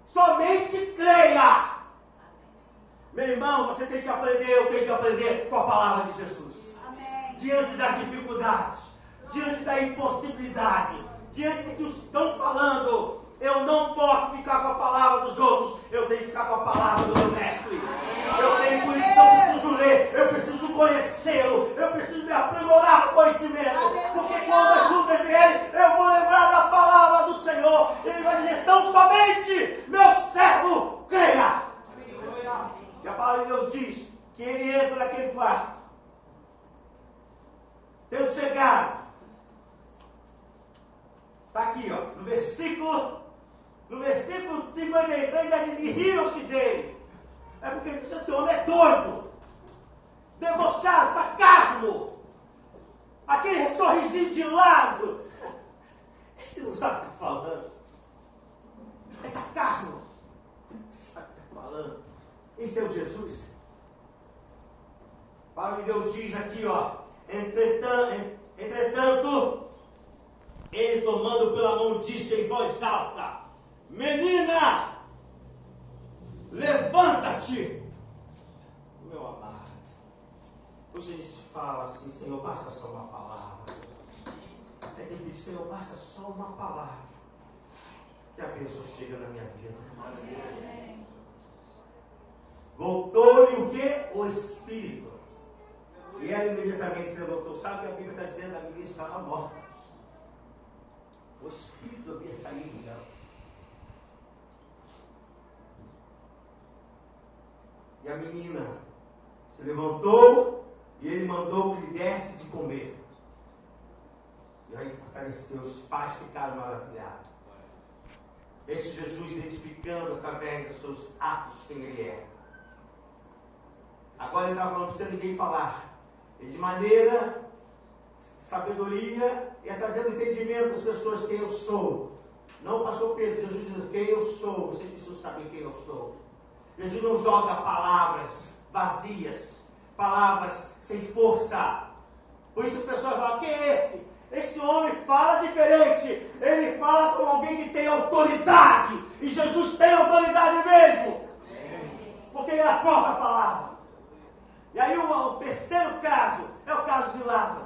somente creia. Meu irmão, você tem que aprender, eu tenho que aprender com a palavra de Jesus. Amém. Diante das dificuldades, diante da impossibilidade, diante do que estão falando, eu não posso ficar com a palavra dos outros, eu tenho que ficar com a palavra do meu mestre. Eu tenho, por isso que eu preciso ler, eu preciso conhecê-lo, eu preciso me aprimorar no conhecimento, porque quando as lutas vierem, eu vou lembrar da palavra do Senhor. Ele vai dizer: tão somente, meu servo, creia. E a palavra de Deus diz que ele entra naquele quarto, tendo chegado, está aqui, ó, no versículo 53, ele diz: e riram-se dele. É porque ele disse: esse homem é doido, debochado, sarcasmo, aquele sorrisinho de lado. Esse não sabe o que está falando, é sarcasmo, sabe o que está falando. Esse é o Jesus. A palavra de Deus diz aqui, ó: entretanto, ele tomando pela mão disse em voz alta: menina, levanta-te. Meu amado, você se fala assim: Senhor, basta só uma palavra. Aí tem que dizer: Senhor, basta só uma palavra, que a bênção chega na minha vida. Voltou-lhe o quê? O espírito. E ela imediatamente se levantou. Sabe o que a Bíblia está dizendo? A menina estava morta. O espírito havia saído dela. E a menina se levantou e ele mandou que lhe desse de comer. E aí fortaleceu. Os pais ficaram maravilhados. Esse Jesus identificando através dos seus atos quem ele é. Agora ele estava falando, não precisa ninguém falar. Ele de maneira, sabedoria, ia trazendo entendimento às pessoas quem eu sou. Não, pastor Pedro, Jesus diz quem eu sou. Vocês precisam saber quem eu sou. Jesus não joga palavras vazias, palavras sem força. Por isso as pessoas falam, quem é esse? Esse homem fala diferente. Ele fala como alguém que tem autoridade. E Jesus tem autoridade mesmo. Porque ele é a própria palavra. E aí o terceiro caso é o caso de Lázaro,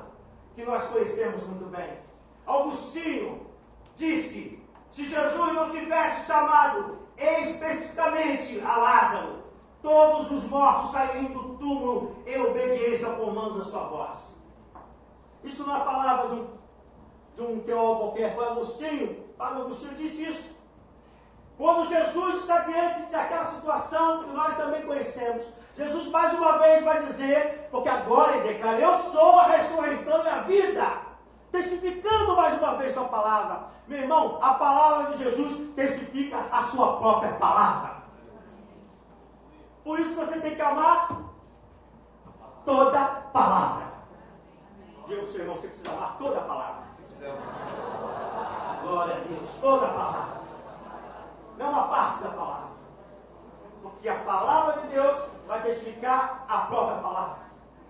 que nós conhecemos muito bem. Agostinho disse, se Jesus não tivesse chamado especificamente a Lázaro, todos os mortos sairiam do túmulo em obediência ao comando da sua voz. Isso não é a palavra de um teólogo qualquer, foi Agostinho. Padre Agostinho disse isso. Quando Jesus está diante daquela situação que nós também conhecemos, Jesus mais uma vez vai dizer, porque agora ele declara, eu sou a ressurreição e a vida, testificando mais uma vez sua palavra. Meu irmão, a palavra de Jesus testifica a sua própria palavra. Por isso você tem que amar toda palavra. Diga para o seu irmão, você precisa amar toda a palavra. Glória a Deus, toda a palavra. Não uma parte da palavra. Porque a palavra de Deus vai testificar a própria palavra.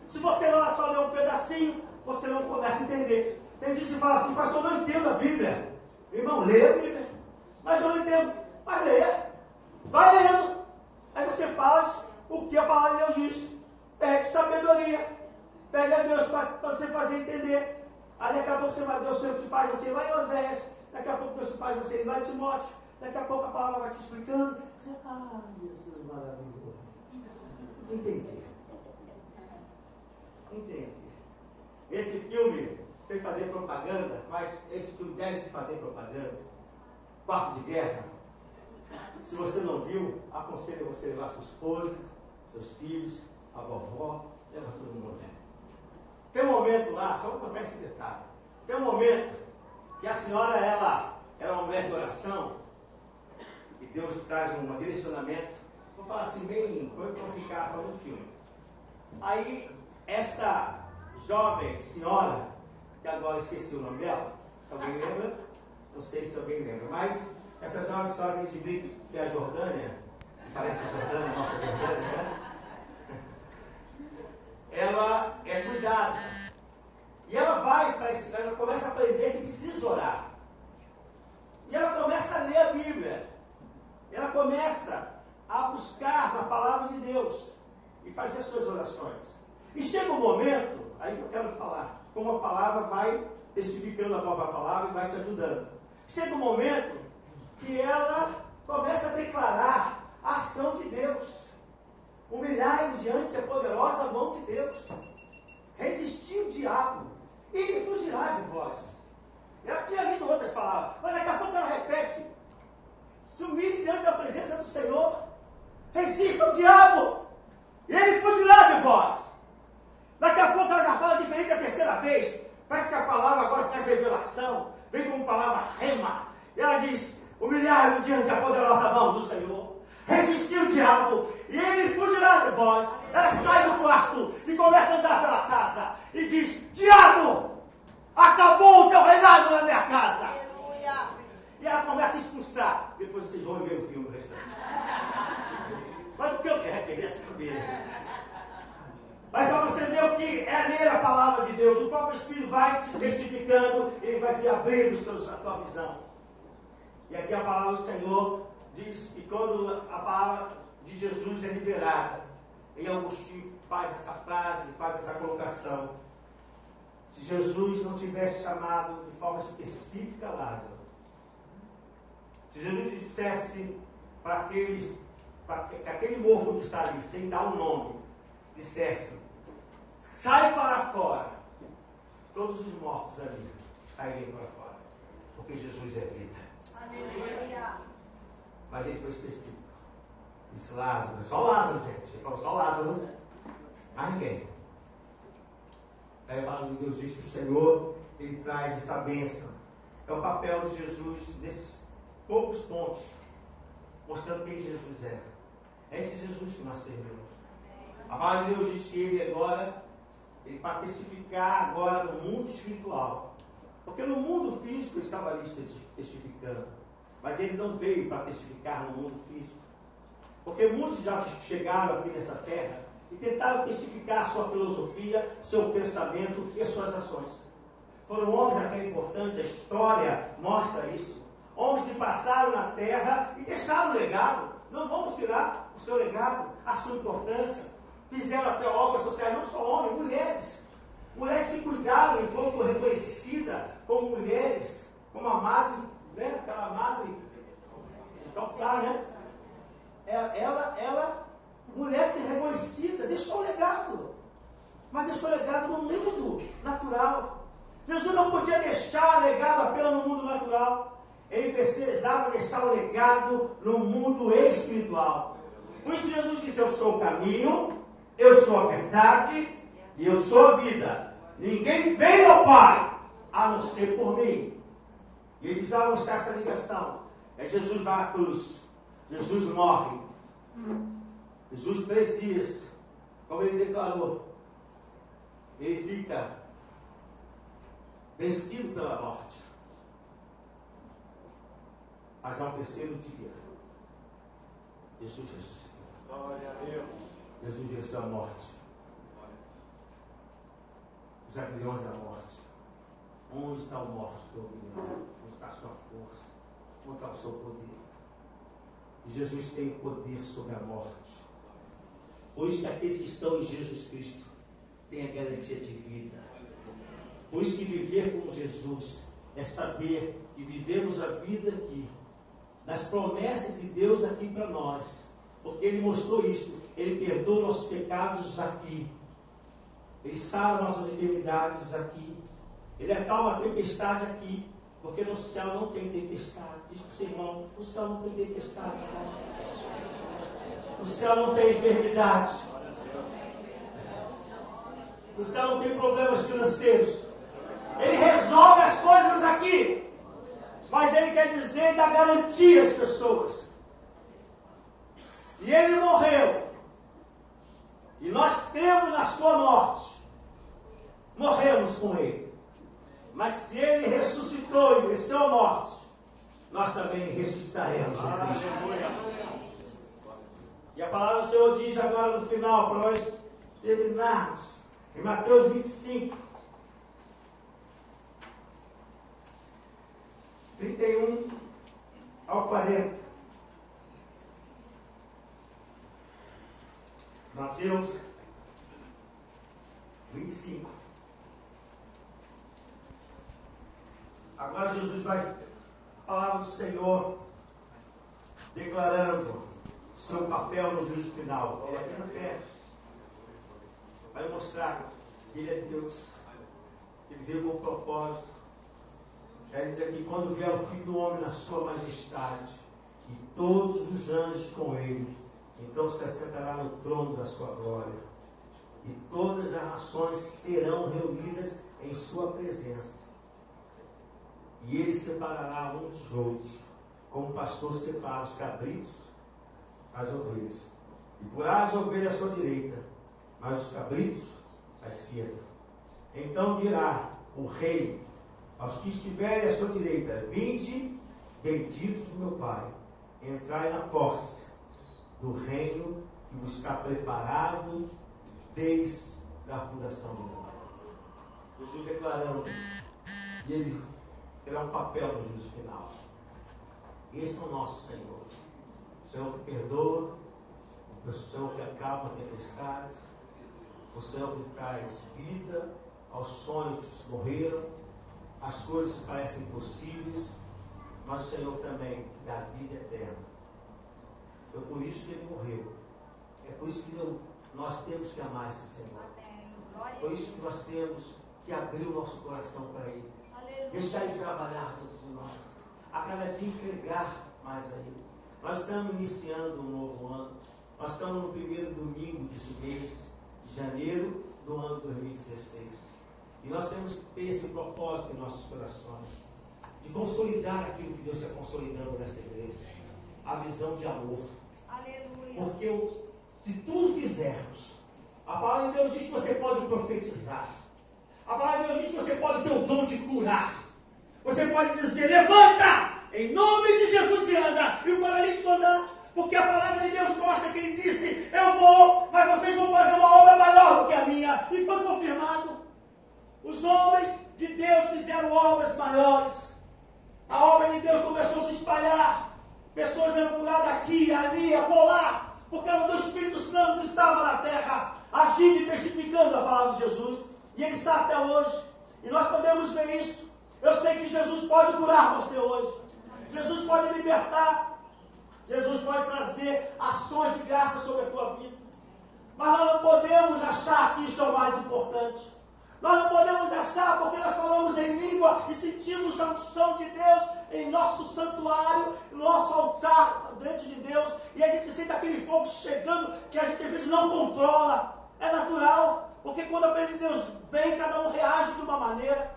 Se você só ler um pedacinho, você não começa a entender. Tem gente que fala assim, pastor, eu não entendo a Bíblia. Irmão, lê a Bíblia. Mas eu não entendo. Mas leia. Vai lendo. Aí você faz o que a palavra de Deus diz. Pede sabedoria. Pede a Deus para você fazer entender. Aí daqui a pouco Deus te faz você ir lá em Oséias. Daqui a pouco Deus te faz você ir lá em Timóteo. Daqui a pouco a palavra vai te explicando. Você, Jesus maravilhoso. Entendi. Esse filme, sem fazer propaganda, mas esse filme deve se fazer propaganda. Quarto de Guerra. Se você não viu, aconselho você levar sua esposa, seus filhos, a vovó, leva todo mundo. Tem um momento lá, só vou contar esse detalhe. Tem um momento que a senhora, ela é uma mulher de oração, e Deus traz um direcionamento. Vou falar assim, bem, para eu ficar falando do filme. Aí, esta jovem senhora, que agora esqueci o nome dela, alguém lembra? Não sei se alguém lembra, mas essa jovem senhora que a gente brinca que é a Jordânia, parece a Jordânia, nossa Jordânia, né? Ela é cuidada. E ela ela começa a aprender que precisa orar. E ela começa a ler a Bíblia. Ela começa a buscar na palavra de Deus e fazer as suas orações. E chega um momento, aí que eu quero falar, como a palavra vai testificando a própria palavra e vai te ajudando. Chega um momento que ela começa a declarar a ação de Deus. Humilhai-vos diante da poderosa mão de Deus. Resistir o diabo, e ele fugirá de vós. Ela tinha lido outras palavras, mas daqui a pouco ela repete. Se humilhe diante da presença do Senhor. Resista o diabo, e ele fugirá de vós. Daqui a pouco ela já fala diferente a terceira vez. Parece que a palavra agora traz revelação. Vem como palavra rema. E ela diz, humilhai-vos diante da poderosa mão do Senhor. Resistir o diabo, e ele fugirá de vós. Ela sai do quarto e começa a andar pela casa. E diz, diabo, acabou o teu reinado na minha casa. Aleluia. E ela começa a expulsar. Depois vocês vão ver o filme restante. Mas o que eu queria saber. Mas para você ver o que é ler a palavra de Deus, o próprio Espírito vai te testificando, ele vai te abrindo a tua visão. E aqui a palavra do Senhor diz que quando a palavra de Jesus é liberada, e Agostinho faz essa frase, faz essa colocação. Se Jesus não tivesse chamado de forma específica Lázaro, se Jesus dissesse para aqueles para que aquele morto que está ali, sem dar o nome, dissesse: sai para fora. Todos os mortos ali sairiam para fora, porque Jesus é vida. Aleluia. Mas ele foi específico. Disse Lázaro, só Lázaro, gente. Ele falou só Lázaro, mais ninguém. Aí a palavra de Deus diz que o Senhor, ele traz essa bênção. É o papel de Jesus nesses poucos pontos, mostrando quem Jesus é. É esse Jesus que nós servimos. A palavra de Deus diz que ele agora, ele para testificar agora no mundo espiritual. Porque no mundo físico ele estava ali testificando. Mas ele não veio para testificar no mundo físico. Porque muitos já chegaram aqui nessa terra e tentaram testificar a sua filosofia, seu pensamento e as suas ações. Foram homens até importantes, a história mostra isso. Homens que passaram na terra e deixaram legado. Não vamos tirar o seu legado, a sua importância. Fizeram até obras sociais, não só homens, mulheres. Mulheres que cuidaram e foram reconhecidas como mulheres, como a madre, né? Aquela madre, né? Ela, mulher reconhecida, deixou o legado. Mas deixou o legado no mundo natural. Jesus não podia deixar o legado apenas no mundo natural. Ele precisava deixar o legado no mundo espiritual. Por isso Jesus disse: eu sou o caminho, eu sou a verdade e eu sou a vida. Ninguém vem ao Pai a não ser por mim. E ele precisava mostrar essa ligação. Jesus vai à cruz. Jesus morre. Jesus 3 dias, como ele declarou, ele fica vencido pela morte. Mas ao terceiro dia, Jesus ressuscitou. Glória a Deus. Jesus venceu a morte. Os aguilhões da morte. Onde está o morto do aguilhão? Onde está a sua força? Onde está o seu poder? E Jesus tem o poder sobre a morte. Por isso que aqueles que estão em Jesus Cristo têm a garantia de vida. Por isso que viver com Jesus é saber que vivemos a vida aqui, das promessas de Deus aqui para nós. Porque Ele mostrou isso. Ele perdoa nossos pecados aqui. Ele sara nossas enfermidades aqui. Ele acalma a tempestade aqui. Porque no céu não tem tempestade. Diz para o seu irmão: no céu não tem tempestade. No céu não tem enfermidade. No céu não tem problemas financeiros. Ele resolve as coisas aqui. Mas Ele quer dizer, dá garantia às pessoas. Se Ele morreu, e nós temos na sua morte, morremos com Ele. Mas se Ele ressuscitou e venceu a morte, nós também ressuscitaremos em Cristo. E a palavra do Senhor diz agora no final, para nós terminarmos, em Mateus 25, 31 ao 40. Mateus 25. Agora Jesus vai, a palavra do Senhor, declarando o seu papel no juízo final. Ele aqui na terra vai mostrar que Ele é Deus, que Ele veio com um propósito. Ele diz aqui: quando vier o Filho do Homem na sua majestade, e todos os anjos com Ele, então se assentará no trono da sua glória, e todas as nações serão reunidas em sua presença. E Ele separará uns dos outros, como o pastor separa os cabritos das ovelhas. E porá as ovelhas à sua direita, mas os cabritos à esquerda. Então dirá o rei aos que estiverem à sua direita: vinde, benditos do meu Pai, entrai na posse do reino que vos está preparado desde a fundação do mundo. Jesus declarando, e Ele terá um papel no juízo final. Esse é o nosso Senhor. O Senhor que perdoa, o Senhor que acalma tempestades, o Senhor que traz vida aos sonhos que se morreram, as coisas que parecem impossíveis, mas o Senhor também dá vida eterna. Foi por isso que ele morreu. É por isso que nós temos que amar esse Senhor. Amém. Glória a Por Deus. isso que nós temos que abrir o nosso coração para Ele. Aleluia. Deixar Ele trabalhar dentro de nós. A cada dia entregar mais a Ele. Nós estamos iniciando um novo ano. Nós estamos no primeiro domingo desse mês de janeiro do ano 2016. E nós temos que ter esse propósito em nossos corações. De consolidar aquilo que Deus está consolidando nessa igreja. A visão de amor. Aleluia. Porque se tudo fizermos, a palavra de Deus diz que você pode profetizar. A palavra de Deus diz que você pode ter o dom de curar. Você pode dizer, levanta, em nome de Jesus e anda. E o paralítico andar. Porque a palavra de Deus mostra que ele disse, eu vou, mas vocês vão fazer uma obra maior do que a minha. E foi confirmado. Os homens de Deus fizeram obras maiores. A obra de Deus começou a se espalhar. Pessoas eram curadas aqui, ali, acolá, por causa do Espírito Santo que estava na terra, agindo e testificando a palavra de Jesus. E ele está até hoje. E nós podemos ver isso. Eu sei que Jesus pode curar você hoje. Jesus pode libertar. Jesus pode trazer ações de graça sobre a tua vida. Mas nós não podemos achar que isso é o mais importante. Nós não podemos achar porque nós falamos em língua e sentimos a unção de Deus em nosso santuário, no nosso altar diante de Deus, e a gente sente aquele fogo chegando que a gente às vezes não controla. É natural, porque quando a presença de Deus vem, cada um reage de uma maneira.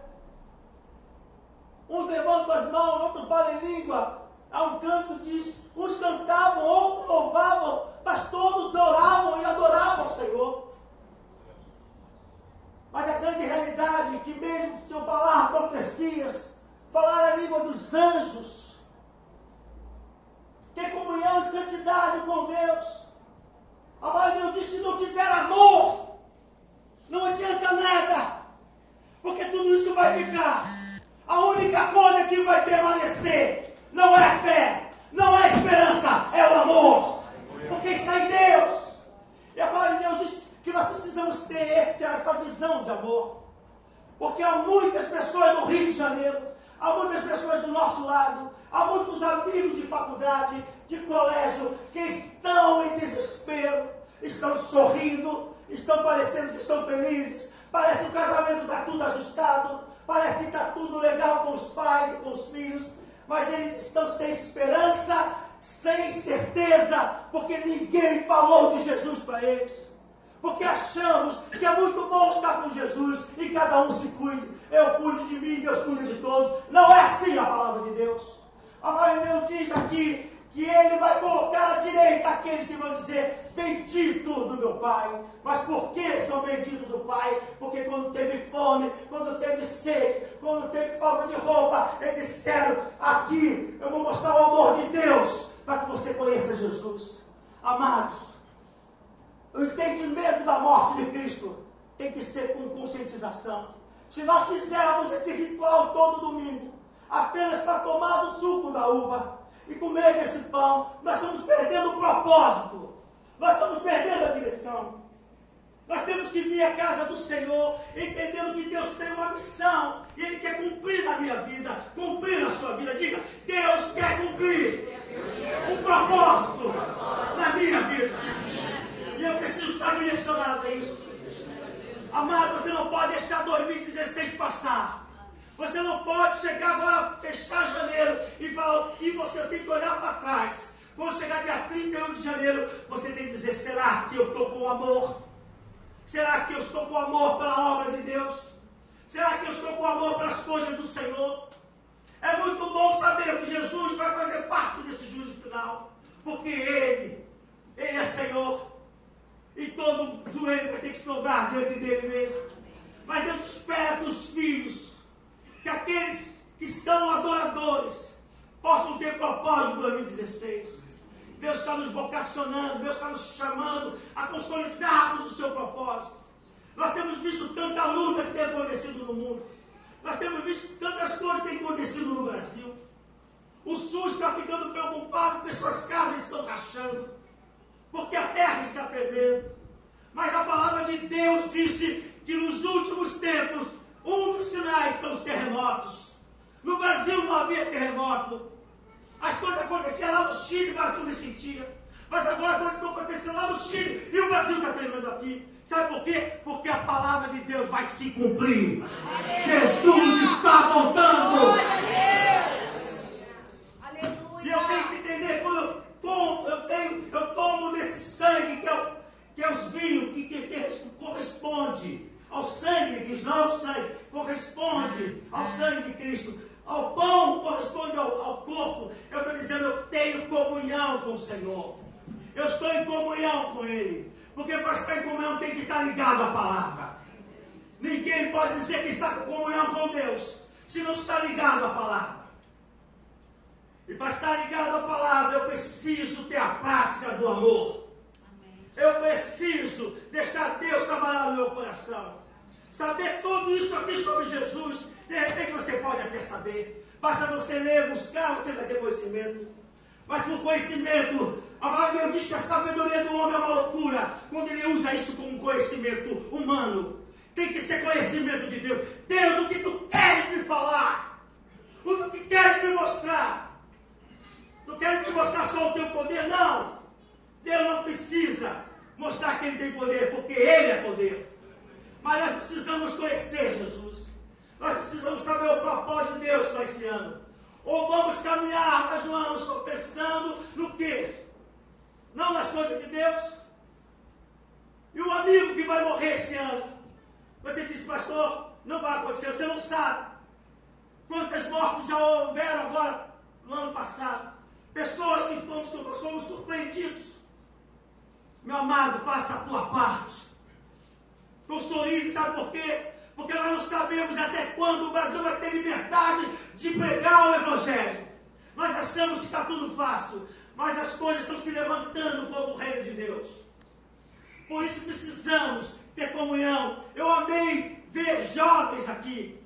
Uns levantam as mãos, outros falam em língua. Há um canto que diz, uns cantavam, outros louvavam, mas todos oravam e adoravam ao Senhor. Mas a grande realidade é que mesmo se eu falar profecias, falar a língua dos anjos, ter comunhão e santidade com Deus, a palavra de Deus diz, se não tiver amor, não adianta nada, porque tudo isso vai ficar. A única coisa que vai permanecer não é a fé, não é a esperança, é o amor, porque está em Deus. E a palavra de Deus diz que nós precisamos ter essa visão de amor, porque há muitas pessoas no Rio de Janeiro, há muitas pessoas do nosso lado, há muitos amigos de faculdade, de colégio, que estão em desespero, estão sorrindo, estão parecendo que estão felizes, parece que o casamento está tudo ajustado, parece que está tudo legal com os pais e com os filhos, mas eles estão sem esperança, sem certeza, porque ninguém falou de Jesus para eles. Porque achamos que é muito bom estar com Jesus e cada um se cuide. Eu cuido de mim, Deus cuida de todos. Não é assim a palavra de Deus. A palavra de Deus diz aqui que Ele vai colocar à direita aqueles que vão dizer, bendito do meu Pai. Mas por que são benditos do Pai? Porque quando teve fome, quando teve sede, quando teve falta de roupa, eles disseram, aqui eu vou mostrar o amor de Deus para que você conheça Jesus. Amados, o entendimento da morte de Cristo tem que ser com conscientização. Se nós fizermos esse ritual todo domingo, apenas para tomar do suco da uva e comer desse pão, nós estamos perdendo o propósito, nós estamos perdendo a direção. Nós temos que vir à casa do Senhor, entendendo que Deus tem uma missão, e Ele quer cumprir na minha vida, cumprir na sua vida. Diga, Deus quer cumprir um propósito na minha vida. E eu preciso estar direcionado a isso. Amado, você não pode deixar 2016 passar. Você não pode chegar agora, fechar janeiro e falar o que você tem que olhar para trás. Quando chegar dia 31 de janeiro, você tem que dizer, será que eu estou com amor? Será que eu estou com amor pela obra de Deus? Será que eu estou com amor pelas coisas do Senhor? É muito bom saber que Jesus vai fazer parte desse juízo final. Porque Ele é Senhor. E todo joelho vai ter que se dobrar diante dele mesmo. Mas Deus espera que os filhos, que aqueles que são adoradores, possam ter propósito em 2016. Deus está nos vocacionando, Deus está nos chamando a consolidarmos o seu propósito. Nós temos visto tanta luta que tem acontecido no mundo. Nós temos visto tantas coisas que têm acontecido no Brasil. O Sul está ficando preocupado porque suas casas estão rachando, porque a terra está tremendo. Mas a palavra de Deus disse que nos últimos tempos, um dos sinais são os terremotos. No Brasil não havia terremoto. As coisas aconteciam lá no Chile, o Brasil não sentia. Mas agora coisas estão acontecendo lá no Chile e o Brasil está tremendo aqui. Sabe por quê? Porque a palavra de Deus vai se cumprir. Jesus está voltando. Glória a Deus. Aleluia. E eu tenho que entender, quando eu tomo desse sangue que é os vinhos, que corresponde ao sangue de Cristo, não ao sangue, corresponde ao sangue de Cristo, ao pão corresponde ao corpo. Eu estou dizendo, eu tenho comunhão com o Senhor, eu estou em comunhão com Ele, porque para estar em comunhão tem que estar ligado à palavra. Ninguém pode dizer que está com comunhão com Deus se não está ligado à palavra. E para estar ligado à palavra, eu preciso ter a prática do amor. Eu preciso deixar Deus trabalhar no meu coração. Saber tudo isso aqui sobre Jesus. De repente você pode até saber. Basta você ler, buscar, você vai ter conhecimento. Mas por conhecimento, a palavra diz que a sabedoria do homem é uma loucura. Quando ele usa isso como conhecimento humano. Tem que ser conhecimento de Deus. Deus, o que tu queres me falar? O que queres me mostrar? Tu queres me mostrar só o teu poder? Não. Deus não precisa mostrar que Ele tem poder, porque Ele é poder. Mas nós precisamos conhecer Jesus. Nós precisamos saber o propósito de Deus para esse ano. Ou vamos caminhar mais um ano só pensando no quê? Não nas coisas de Deus. E o amigo que vai morrer esse ano? Você diz, pastor, não vai acontecer, você não sabe. Quantas mortes já houveram agora, no ano passado? Pessoas que fomos surpreendidos. Meu amado, faça a tua parte. Consolide, sabe por quê? Porque nós não sabemos até quando o Brasil vai ter liberdade de pregar o Evangelho. Nós achamos que está tudo fácil, mas as coisas estão se levantando contra o reino de Deus. Por isso precisamos ter comunhão. Eu amei ver jovens aqui.